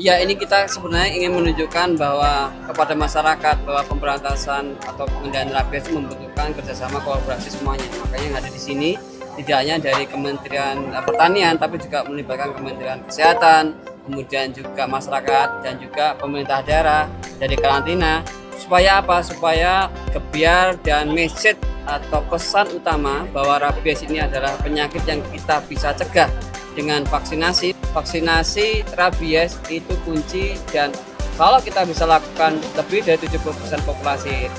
Ya, ini kita sebenarnya ingin menunjukkan bahwa kepada masyarakat bahwa pemberantasan atau pengendalian rabies itu membutuhkan kerjasama kolaborasi semuanya. Makanya yang ada di sini tidak hanya dari Kementerian Pertanian, tapi juga melibatkan Kementerian Kesehatan, kemudian juga masyarakat dan juga pemerintah daerah dari karantina. Supaya apa? Supaya kebiar dan message atau pesan utama bahwa rabies ini adalah penyakit yang kita bisa cegah dengan vaksinasi. Vaksinasi rabies itu kunci, dan kalau kita bisa lakukan lebih dari 70% populasi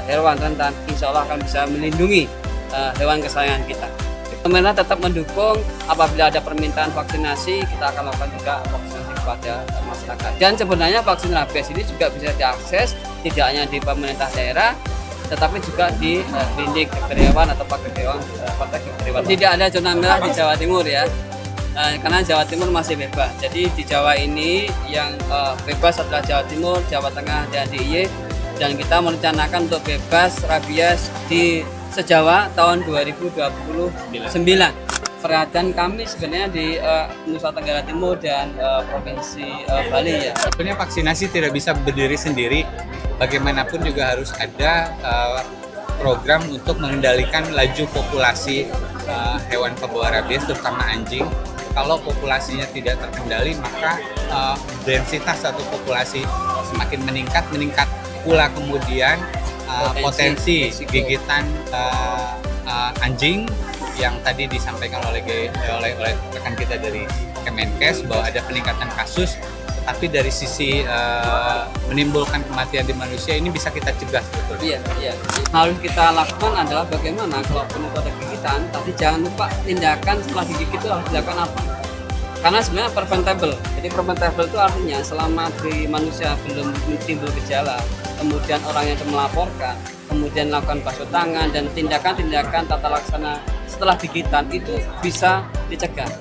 hewan rentan, insya Allah akan bisa melindungi hewan kesayangan kita. Pemerintah tetap mendukung apabila ada permintaan vaksinasi, kita akan lakukan juga vaksinasi kepada masyarakat. Dan sebenarnya vaksin rabies ini juga bisa diakses tidak hanya di pemerintah daerah, tetapi juga di klinik dokter hewan atau praktek hewan. Tidak ada zona merah di Jawa Timur ya. Karena Jawa Timur masih bebas. Jadi di Jawa ini yang bebas adalah Jawa Timur, Jawa Tengah, dan DIY. Dan kita merencanakan untuk bebas rabies di se-Jawa tahun 2029. Perhatian kami sebenarnya di Nusa Tenggara Timur dan Provinsi Bali ya. Sebenarnya vaksinasi tidak bisa berdiri sendiri. Bagaimanapun juga harus ada program untuk mengendalikan laju populasi hewan pembawa rabies, terutama anjing. Kalau populasinya tidak terkendali, maka densitas satu populasi semakin meningkat pula kemudian potensi gigitan anjing yang tadi disampaikan oleh rekan kita dari Kemenkes bahwa ada peningkatan kasus, tetapi dari sisi menimbulkan kematian di manusia ini bisa kita cegah sebetulnya. Iya. Harus kita lakukan adalah bagaimana kalaupun itu ada gigitan, tapi jangan lupa tindakan setelah digigit itu harus dilakukan apa? Karena sebenarnya preventable. Jadi preventable itu artinya selama di manusia belum timbul gejala, kemudian orangnya itu melaporkan, kemudian lakukan basuh tangan dan tindakan-tindakan tata laksana setelah gigitan itu bisa dicegah.